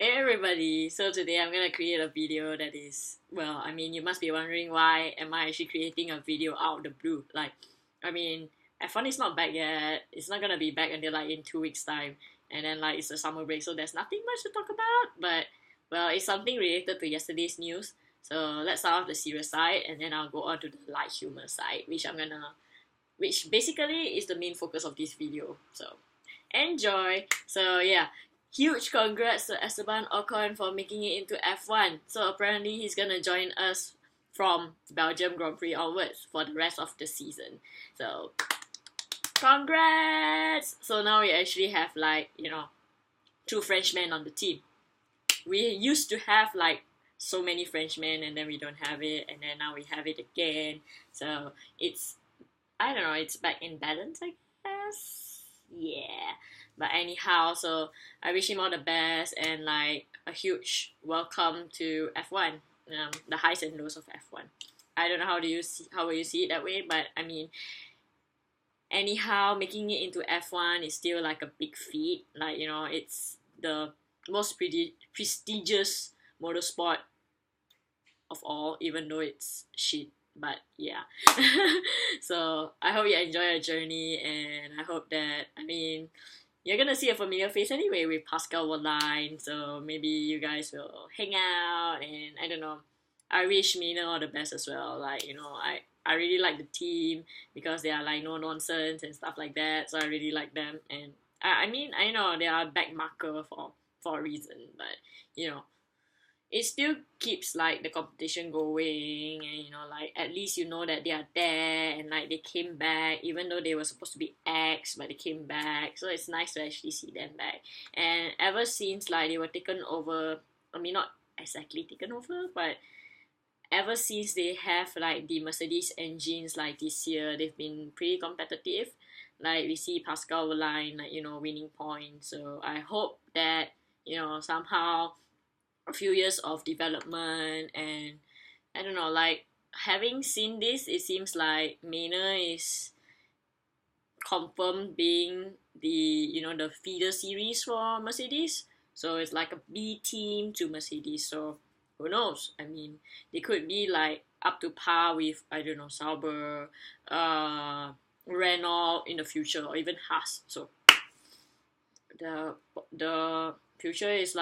Hey everybody, so today I'm gonna create a video that is, well, you must be wondering why am I actually creating a video out of the blue. I mean, F1 is not back yet, it's not gonna be back until like in 2 weeks time, and then like it's a summer break, so there's nothing much to talk about, but, well, it's something related to yesterday's news, so let's start off the serious side, and then I'll go on to the light humor side, which basically is the main focus of this video, so enjoy! So yeah, huge congrats to Esteban Ocon for making it into F1. So apparently he's gonna join us from Belgium Grand Prix onwards for the rest of the season. So congrats! So now we actually have two Frenchmen on the team. We used to have so many Frenchmen and then we don't have it and then now we have it again. So it's, I don't know, it's back in balance, I guess. Yeah. But anyhow, so I wish him all the best and a huge welcome to F1, the highs and lows of F1. I don't know how will you see it that way, but anyhow, making it into F1 is still a big feat. It's the most prestigious motorsport of all, even though it's shit. But yeah, so I hope you enjoy your journey, and I hope that you're gonna see a familiar face anyway with Pascal Wehrlein, so maybe you guys will hang out, and I don't know. I wish Mina all the best as well. I really like the team because they are no nonsense and stuff like that. So I really like them, and I know they are a back marker for a reason, but it still keeps the competition going, and at least you know that they are there, and they came back even though they were supposed to be ex, but they came back, so it's nice to actually see them back. And ever since they were taken over, not exactly taken over, but ever since they have the Mercedes engines this year, they've been pretty competitive. We see Pascal Wehrlein winning points, so I hope that somehow a few years of development, and I don't know, having seen this, it seems like Maynard is confirmed being the feeder series for Mercedes, so it's like a B team to Mercedes. So who knows, they could be up to par with, I don't know, Sauber, Renault in the future, or even Haas. So the future is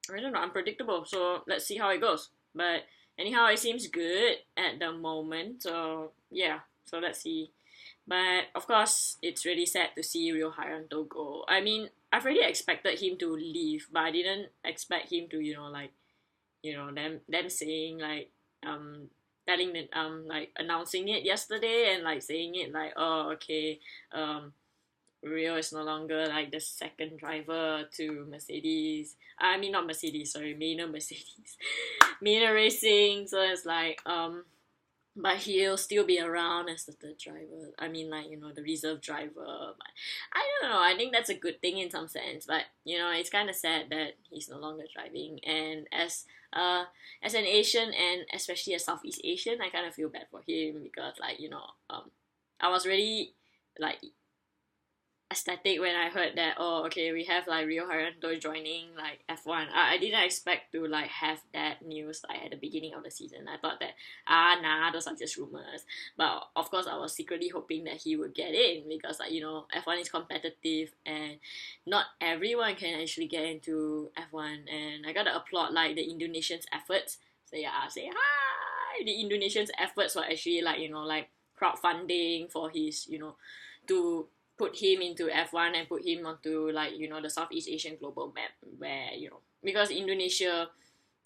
I don't know, unpredictable. So let's see how it goes. But anyhow, it seems good at the moment. So yeah, so let's see. But of course, it's really sad to see Rio Hayato go. I've already expected him to leave, but I didn't expect him to, them saying telling me announcing it yesterday, and saying it oh, okay, Rio is no longer the second driver to Mercedes. Not Mercedes, sorry, Maynard Mercedes. Maynard Racing, so it's but he'll still be around as the third driver. The reserve driver. But I don't know, I think that's a good thing in some sense. But, it's kind of sad that he's no longer driving. And as an Asian, and especially a Southeast Asian, I kind of feel bad for him because, I was really, ecstatic when I heard that, oh, okay, we have Rio Hayato joining F1. I didn't expect to have that news at the beginning of the season. I thought that nah, those are just rumors. But of course I was secretly hoping that he would get in because F1 is competitive and not everyone can actually get into F1, and I gotta applaud the Indonesians' efforts. So yeah, say hi. The Indonesians' efforts were actually crowdfunding for his to put him into F1 and put him onto the Southeast Asian global map, where because Indonesia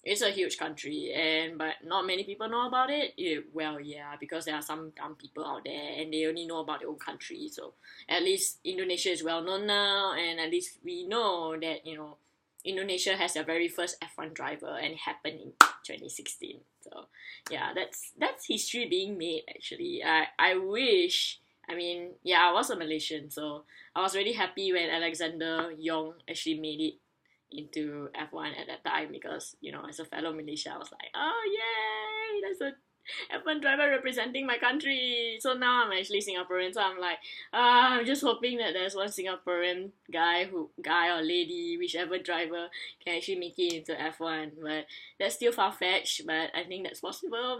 is a huge country, but not many people know about it. Well, yeah, because there are some dumb people out there and they only know about their own country. So at least Indonesia is well known now, and at least we know that Indonesia has their very first F1 driver, and it happened in 2016. So yeah, that's history being made. Actually, I wish. I was a Malaysian, so I was really happy when Alexander Yong actually made it into F1 at that time because, as a fellow Malaysia, I was like, oh, yay, F1 driver representing my country. So now I'm actually Singaporean. So I'm like, I'm just hoping that there's one Singaporean guy or lady, whichever driver, can actually make it into F1. But that's still far fetched. But I think that's possible.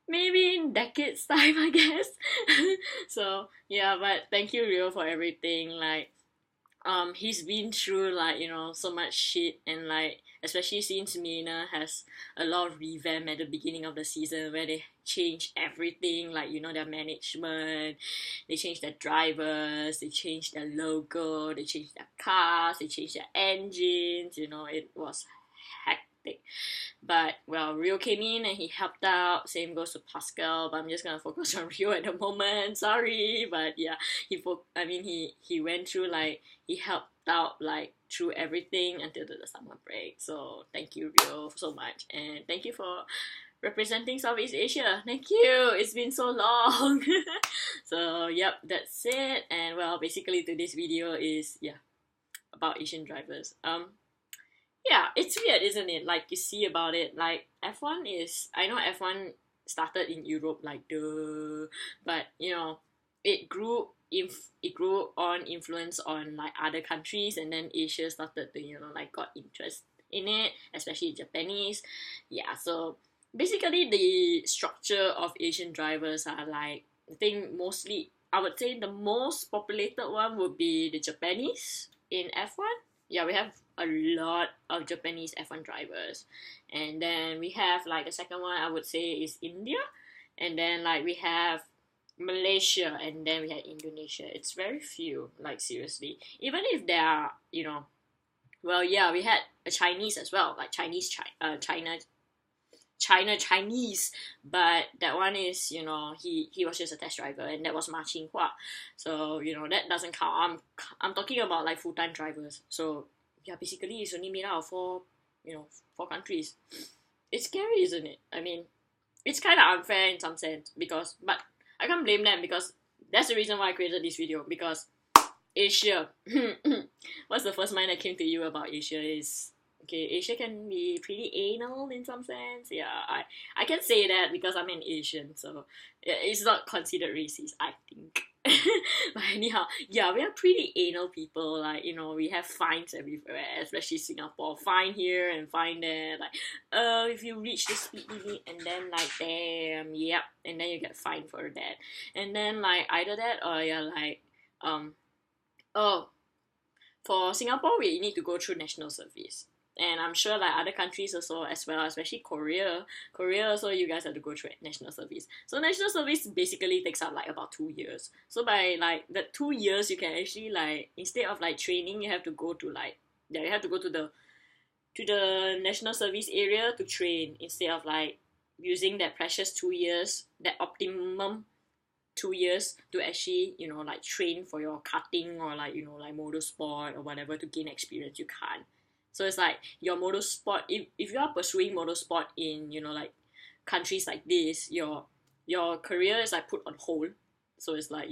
Maybe in decades time, I guess. So yeah, but thank you, Rio, for everything. Like, he's been through, like, so much shit, and like, especially since Mina has a lot of revamp at the beginning of the season where they changed everything, like, their management, they changed their drivers, they changed their logo, they changed their cars, they changed their engines. It was hectic. But well, Rio came in and he helped out. Same goes to Pascal, but I'm just gonna focus on Rio at the moment. Sorry, but yeah, he went through, like, he helped out, like, through everything until the summer break. So thank you, Rio, so much, and thank you for representing Southeast Asia. Thank you. It's been so long. So yep, that's it. And well, basically today's video is about Asian drivers. Yeah, it's weird, isn't it? Like, you see about it, like, I know F1 started in Europe, like, but, it grew on influence on, like, other countries, and then Asia started to, like, got interest in it, especially Japanese. Yeah, so basically the structure of Asian drivers are, like, I think mostly, I would say the most populated one would be the Japanese in F1. Yeah, we have a lot of Japanese F1 drivers. And then we have, like, the second one I would say is India. And then, like, we have Malaysia, and then we have Indonesia. It's very few, like, seriously. Even if there are, well, yeah, we had a Chinese as well, like Chinese, but that one is, he was just a test driver, and that was Ma Qinghua. So, that doesn't count. I'm talking about, like, full-time drivers. So yeah, basically it's only made out of four countries. It's scary, isn't it? I mean, it's kind of unfair in some sense, but I can't blame them, because that's the reason why I created this video, because Asia. What's the first mind that came to you about Asia is, okay, Asia can be pretty anal in some sense. Yeah, I can say that because I'm an Asian, so it's not considered racist, I think. But anyhow, yeah, we are pretty anal people. Like, we have fines everywhere, especially Singapore. Fine here and fine there. Like, if you reach the speed limit, and then, like, damn, yep, and then you get fined for that. And then, like, either that or oh, for Singapore, we need to go through national service. And I'm sure, like, other countries also as well, especially Korea also, you guys have to go through national service. So national service basically takes up, like, about 2 years. So by, like, the 2 years, you can actually, like, instead of, like, training, you have to go to, like, you have to go to the national service area to train, instead of, like, using that precious 2 years, that optimum 2 years to actually, like, train for your karting or, like, like, motorsport or whatever to gain experience. You can't. So it's like your motorsport, if you are pursuing motorsport in, like, countries like this, your career is, like, put on hold. So it's like,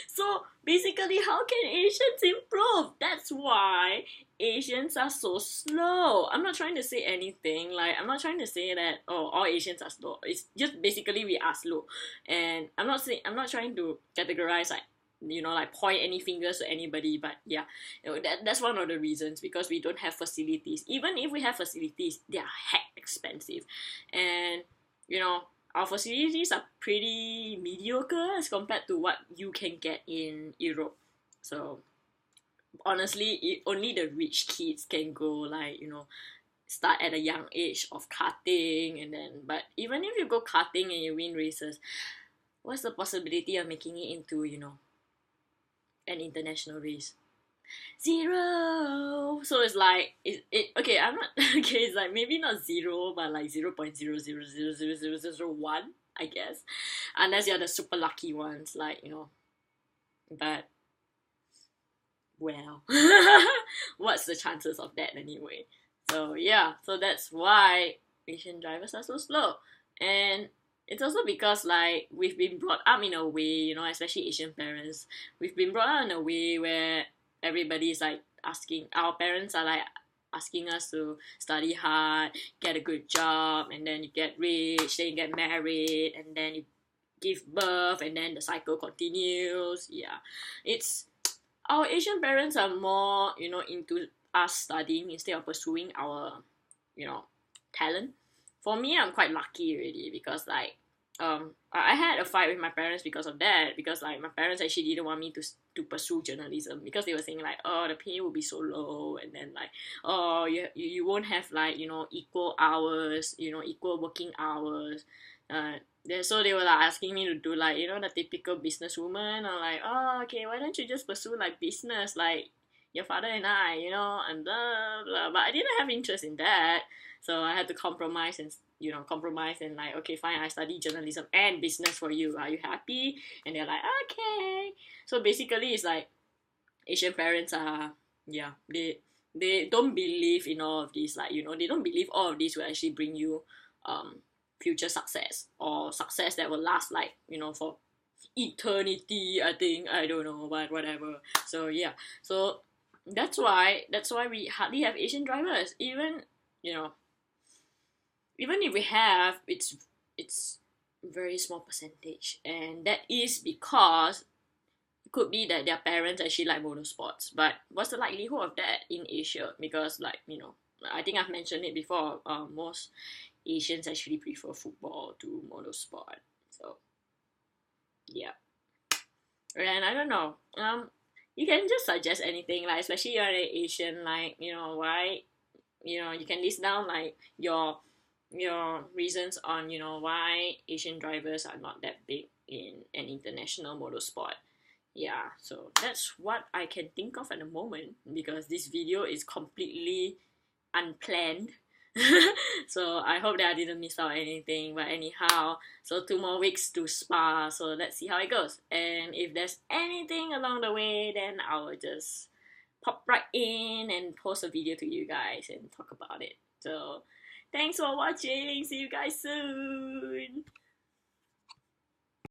So basically, how can Asians improve? That's why Asians are so slow. I'm not trying to say anything. Like, I'm not trying to say that, oh, all Asians are slow. It's just basically we are slow. And I'm not trying to categorize, like, like, point any fingers to anybody, but yeah, that's one of the reasons, because we don't have facilities. Even if we have facilities, they are heck expensive, and our facilities are pretty mediocre as compared to what you can get in Europe. So honestly, only the rich kids can go, like, start at a young age of karting, and then, but even if you go karting and you win races, what's the possibility of making it into, an international race? Zero. So it's like, okay, I'm not okay, it's like maybe not zero, but like 0.0000001, I guess, unless you're the super lucky ones, like, but well, what's the chances of that anyway? So yeah, so that's why Asian drivers are so slow. And it's also because, like, we've been brought up in a way, especially Asian parents, we've been brought up in a way where everybody's, like, asking, our parents are, like, asking us to study hard, get a good job, and then you get rich, then you get married, and then you give birth, and then the cycle continues. Yeah, it's our Asian parents are more, into us studying instead of pursuing our, talent. For me, I'm quite lucky already because like I had a fight with my parents because of that, because like my parents actually didn't want me to pursue journalism because they were saying like, oh, the pay will be so low, and then like, oh, you won't have like, equal hours, equal working hours. So they were like asking me to do like, the typical businesswoman, or like, oh, okay, why don't you just pursue like business like your father and I, and blah blah. But I didn't have interest in that, so I had to compromise and like, okay, fine, I study journalism and business for you. Are you happy? And they're like, okay. So basically, it's like Asian parents are, yeah, they don't believe in all of this. Like, they don't believe all of this will actually bring you future success, or success that will last like, for eternity. I think, I don't know, but whatever. So yeah, so that's why we hardly have Asian drivers. Even, even if we have, it's very small percentage, and that is because it could be that their parents actually like motorsports. But what's the likelihood of that in Asia? Because like, I think I've mentioned it before, most Asians actually prefer football to motorsport. So yeah, and I don't know, you can just suggest anything, like especially you're an Asian, like, why, you can list down like your reasons on, why Asian drivers are not that big in an international motorsport. Yeah, so that's what I can think of at the moment, because this video is completely unplanned. So I hope that I didn't miss out anything. But anyhow, so 2 more weeks to Spa, so let's see how it goes. And if there's anything along the way, then I will just pop right in and post a video to you guys and talk about it. So thanks for watching. See you guys soon.